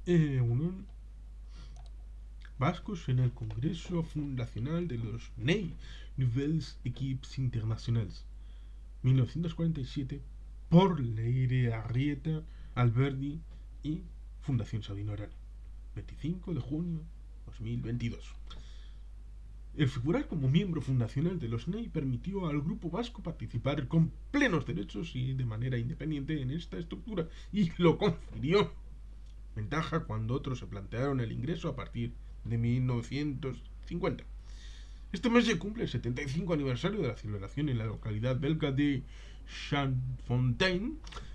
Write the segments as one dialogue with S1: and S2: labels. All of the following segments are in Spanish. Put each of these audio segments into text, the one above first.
S1: unieron vascos en el Congreso Fundacional de los NEI, Nouvelles Équipes Internationales, 1947, por Leire Arrieta, Alberdi y Fundación Sabino Arana, 25 de junio de 2022. El figurar como miembro fundacional de los NEI permitió al grupo vasco participar con plenos derechos y de manera independiente en esta estructura y lo confirió ventaja cuando otros se plantearon el ingreso a partir de 1950. Este mes se cumple el 75 aniversario de la celebración en la localidad belga de Charenfontaine,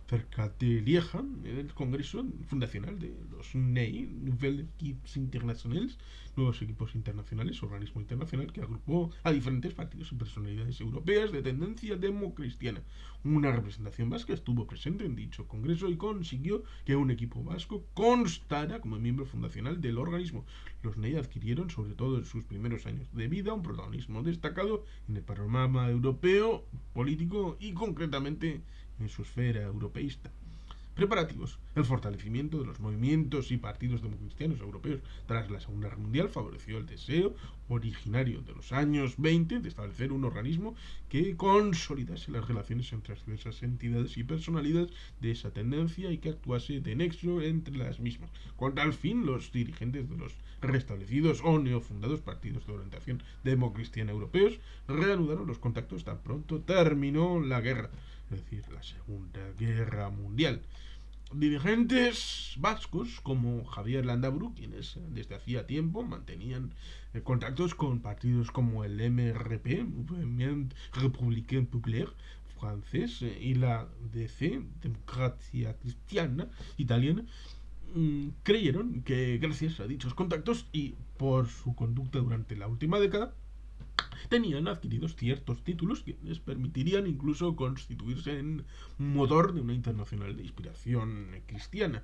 S1: cerca de Lieja, en el Congreso Fundacional de los NEI, Nouvelles Équipes Internationales, nuevos equipos internacionales, organismo internacional que agrupó a diferentes partidos y personalidades europeas de tendencia democristiana. Una representación vasca estuvo presente en dicho congreso y consiguió que un equipo vasco constara como miembro fundacional del organismo. Los NEI adquirieron, sobre todo en sus primeros años de vida, un protagonismo destacado en el panorama europeo, político y concretamente en su esfera europeísta. Preparativos. El fortalecimiento de los movimientos y partidos democristianos europeos tras la Segunda Guerra Mundial favoreció el deseo originario de los años 20 de establecer un organismo que consolidase las relaciones entre las diversas entidades y personalidades de esa tendencia y que actuase de nexo entre las mismas. Con tal fin, los dirigentes de los restablecidos o neofundados partidos de orientación democristiana europeos reanudaron los contactos tan pronto terminó la guerra, es decir, la Segunda Guerra Mundial. Dirigentes vascos como Javier Landaburu, quienes desde hacía tiempo mantenían contactos con partidos como el MRP, Movement Républicain Populaire francés, y la DC, Democracia Cristiana italiana, creyeron que gracias a dichos contactos y por su conducta durante la última década, tenían adquiridos ciertos títulos que les permitirían incluso constituirse en motor de una internacional de inspiración cristiana.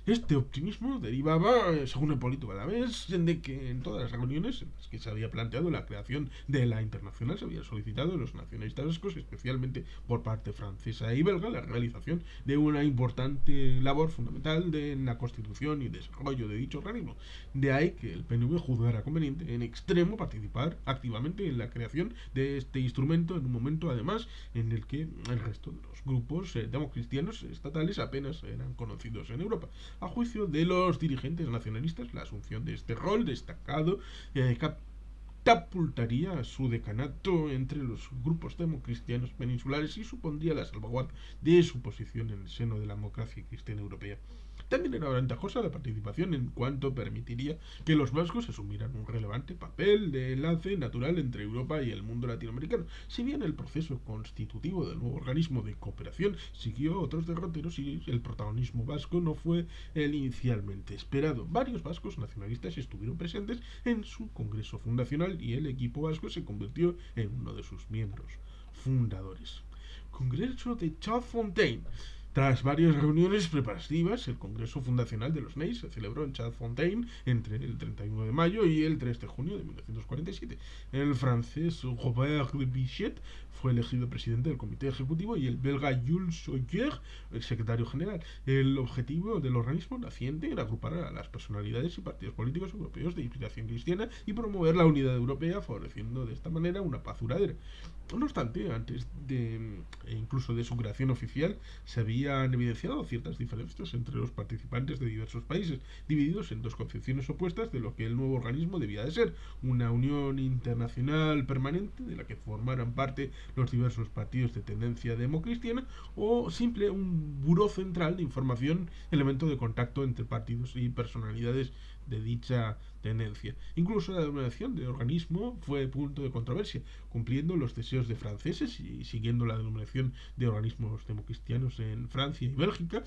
S1: Este optimismo derivaba, según el político Alavés, de que en todas las reuniones en las que se había planteado la creación de la internacional se había solicitado a los nacionalistas vascos, especialmente por parte francesa y belga, la realización de una importante labor fundamental de la constitución y desarrollo de dicho organismo. De ahí que el PNV juzgara conveniente en extremo participar activamente en la creación de este instrumento en un momento además en el que el resto de los grupos democristianos estatales apenas eran conocidos en Europa. A juicio de los dirigentes nacionalistas, la asunción de este rol destacado catapultaría su decanato entre los grupos democristianos peninsulares y supondría la salvaguarda de su posición en el seno de la democracia cristiana europea. También era ventajosa la participación en cuanto permitiría que los vascos asumieran un relevante papel de enlace natural entre Europa y el mundo latinoamericano. Si bien el proceso constitutivo del nuevo organismo de cooperación siguió otros derroteros y el protagonismo vasco no fue el inicialmente esperado. Varios vascos nacionalistas estuvieron presentes en su congreso fundacional y el equipo vasco se convirtió en uno de sus miembros fundadores. Congreso de Charenfontaine. Tras varias reuniones preparativas, el Congreso Fundacional de los NEI se celebró en Charenfontaine entre el 31 de mayo y el 3 de junio de 1947. El francés Robert de Bichet fue elegido presidente del comité ejecutivo y el belga Jules Sawyer el secretario general. El objetivo del organismo naciente era agrupar a las personalidades y partidos políticos europeos de inspiración cristiana y promover la unidad europea, favoreciendo de esta manera una paz duradera. No obstante, antes de incluso de su creación oficial, se habían evidenciado ciertas diferencias entre los participantes de diversos países, divididos en dos concepciones opuestas de lo que el nuevo organismo debía de ser: una unión internacional permanente de la que formaran parte los diversos partidos de tendencia democristiana, o simple un buró central de información, elemento de contacto entre partidos y personalidades de dicha tendencia. Incluso la denominación de organismo fue punto de controversia, cumpliendo los deseos de franceses y siguiendo la denominación de organismos democristianos en Francia y Bélgica.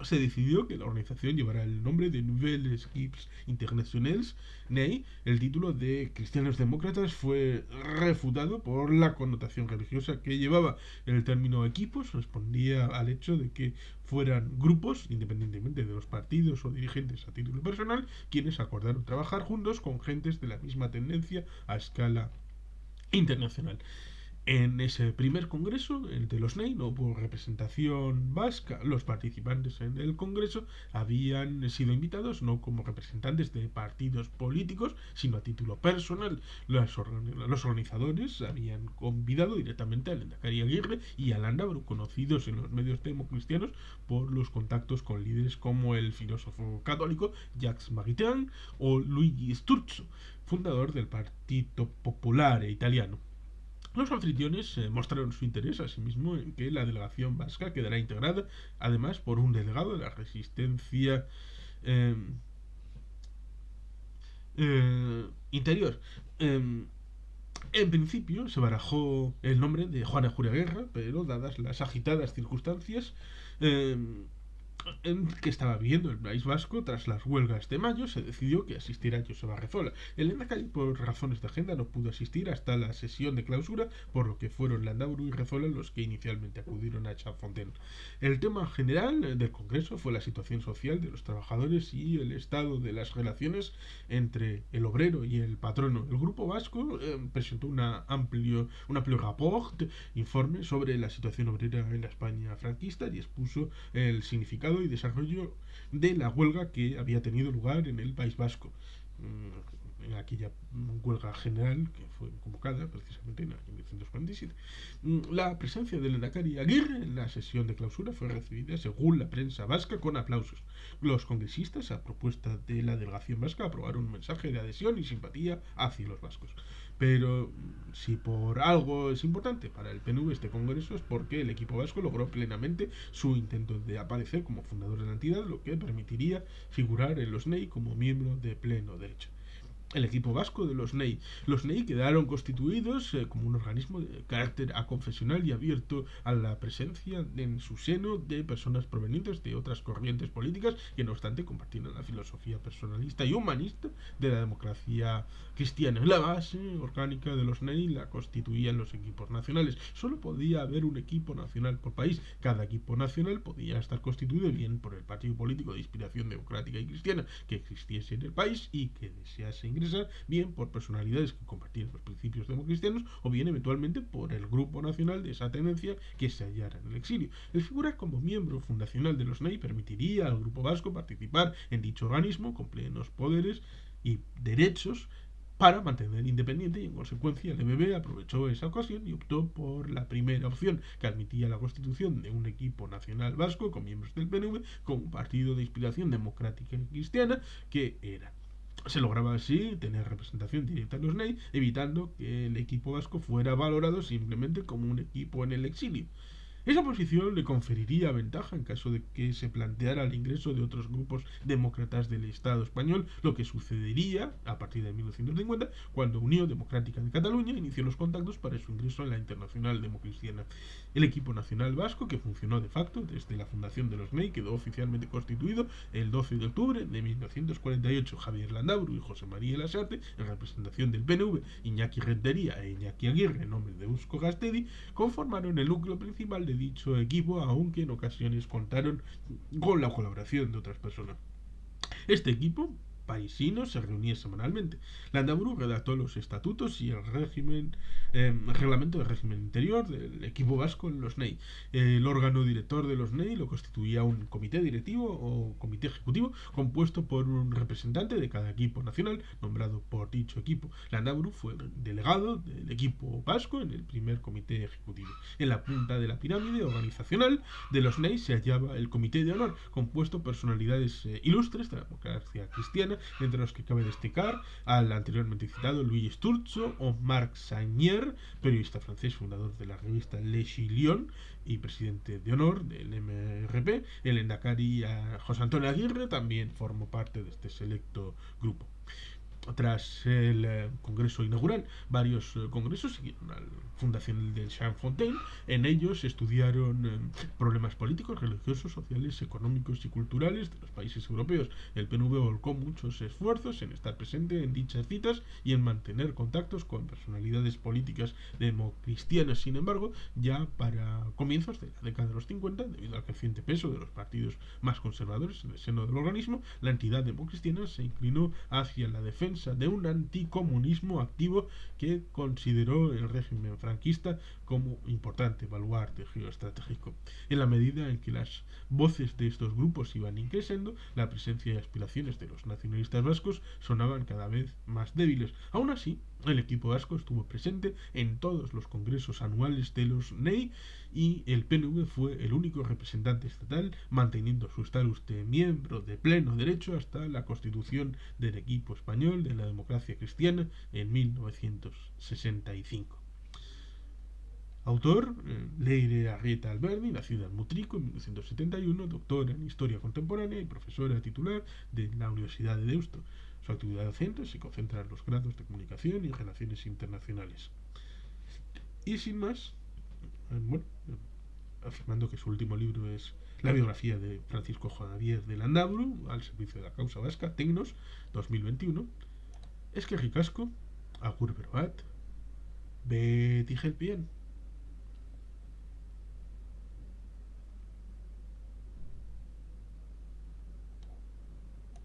S1: Se decidió que la organización llevará el nombre de Nouvelles Équipes Internationales, NEI. El título de Cristianos Demócratas fue refutado por la connotación religiosa que llevaba. El término equipos respondía al hecho de que fueran grupos, independientemente de los partidos o dirigentes a título personal, quienes acordaron trabajar juntos con gentes de la misma tendencia a escala internacional. En ese primer congreso, el de los NEI, no hubo representación vasca. Los participantes en el congreso habían sido invitados no como representantes de partidos políticos, sino a título personal. Los organizadores habían convidado directamente al Endacari Aguirre y a Landaburu, conocidos en los medios democristianos por los contactos con líderes como el filósofo católico Jacques Maritain o Luigi Sturzo, fundador del Partito Popolare italiano. Los anfitriones mostraron su interés asimismo en que la delegación vasca quedará integrada además por un delegado de la resistencia eh, interior. En principio se barajó el nombre de Juana Julia Guerra, pero dadas las agitadas circunstancias eh, en que estaba viviendo el País Vasco tras las huelgas de mayo, se decidió que asistiera Joseba Rezola. El Lehendakari, por razones de agenda, no pudo asistir hasta la sesión de clausura, por lo que fueron Landaburu y Rezola los que inicialmente acudieron a Chafontaine. El tema general del Congreso fue la situación social de los trabajadores y el estado de las relaciones entre el obrero y el patrono. El Grupo Vasco presentó un amplio rapport, informe sobre la situación obrera en la España franquista y expuso el significado y desarrollo de la huelga que había tenido lugar en el País Vasco. En aquella huelga general que fue convocada precisamente en el año 1947. La presencia del Endacari Aguirre en la sesión de clausura fue recibida, según la prensa vasca, con aplausos. Los congresistas, a propuesta de la delegación vasca, aprobaron un mensaje de adhesión y simpatía hacia los vascos. Pero si por algo es importante para el PNV este congreso es porque el equipo vasco logró plenamente su intento de aparecer como fundador de la entidad, lo que permitiría figurar en los NEI como miembro de pleno derecho. El equipo vasco de los NEI. Los NEI quedaron constituidos como un organismo de carácter aconfesional y abierto a la presencia en su seno de personas provenientes de otras corrientes políticas que no obstante compartían la filosofía personalista y humanista de la democracia cristiana. La base orgánica de los NEI la constituían los equipos nacionales. Solo podía haber un equipo nacional por país. Cada equipo nacional podía estar constituido bien por el partido político de inspiración democrática y cristiana que existiese en el país y que desease ingresar, bien por personalidades que compartían los principios democristianos o bien eventualmente por el grupo nacional de esa tendencia que se hallara en el exilio. El figurar como miembro fundacional de los NEI permitiría al grupo vasco participar en dicho organismo con plenos poderes y derechos para mantener independiente y en consecuencia el EBB aprovechó esa ocasión y optó por la primera opción que admitía la constitución de un equipo nacional vasco con miembros del PNV con un partido de inspiración democrática y cristiana que era. Se lograba así tener representación directa en los NEI, evitando que el equipo vasco fuera valorado simplemente como un equipo en el exilio. Esa posición le conferiría ventaja en caso de que se planteara el ingreso de otros grupos demócratas del Estado español, lo que sucedería a partir de 1950, cuando Unión Democrática de Cataluña inició los contactos para su ingreso en la Internacional Democristiana. El equipo nacional vasco, que funcionó de facto desde la fundación de los NEI, quedó oficialmente constituido el 12 de octubre de 1948. Javier Landaburu y José María Lasarte, en representación del PNV, Iñaki Rentería e Iñaki Aguirre, en nombre de Eusko Gastedi, conformaron el núcleo principal de dicho equipo, aunque en ocasiones contaron con la colaboración de otras personas. Este equipo parisino se reunía semanalmente. Landaburu redactó los estatutos y el reglamento de régimen interior del equipo vasco en los NEI. El órgano director de los NEI lo constituía un comité directivo o comité ejecutivo compuesto por un representante de cada equipo nacional nombrado por dicho equipo. Landaburu fue el delegado del equipo vasco en el primer comité ejecutivo. En la punta de la pirámide organizacional de los NEI se hallaba el comité de honor, compuesto por personalidades ilustres de la democracia cristiana, entre los que cabe destacar al anteriormente citado Louis Sturzo o Marc Sagnier, periodista francés fundador de la revista Le Chilion y presidente de honor del MRP. El Endacari José Antonio Aguirre también formó parte de este selecto grupo. Tras el congreso inaugural, varios congresos siguieron a la fundación de Chafontaine. En ellos estudiaron problemas políticos, religiosos, sociales, económicos y culturales de los países europeos. El PNV volcó muchos esfuerzos en estar presente en dichas citas y en mantener contactos con personalidades políticas democristianas. Sin embargo, ya para comienzos de la década de los 50, debido al creciente peso de los partidos más conservadores en el seno del organismo, la entidad democristiana se inclinó hacia la defensa defensa de un anticomunismo activo que consideró el régimen franquista como importante baluarte geoestratégico. En la medida en que las voces de estos grupos iban increciendo, la presencia y aspiraciones de los nacionalistas vascos sonaban cada vez más débiles. Aún así, el equipo vasco estuvo presente en todos los congresos anuales de los NEI y el PNV fue el único representante estatal manteniendo su estatus de miembro de pleno derecho hasta la constitución del equipo español de la democracia cristiana en 1965. Autor, Leire Arrieta Alberdi, nacida en Mutrico en 1971, doctora en Historia Contemporánea y profesora titular de la Universidad de Deusto. Su actividad docente se concentra en los grados de Comunicación y Relaciones Internacionales. Y sin más, bueno, afirmando que su último libro es la biografía de Francisco Javier de Landaburu, al servicio de la causa vasca, Tecnos, 2021, es que ricasco, agur beroat, beti helpien.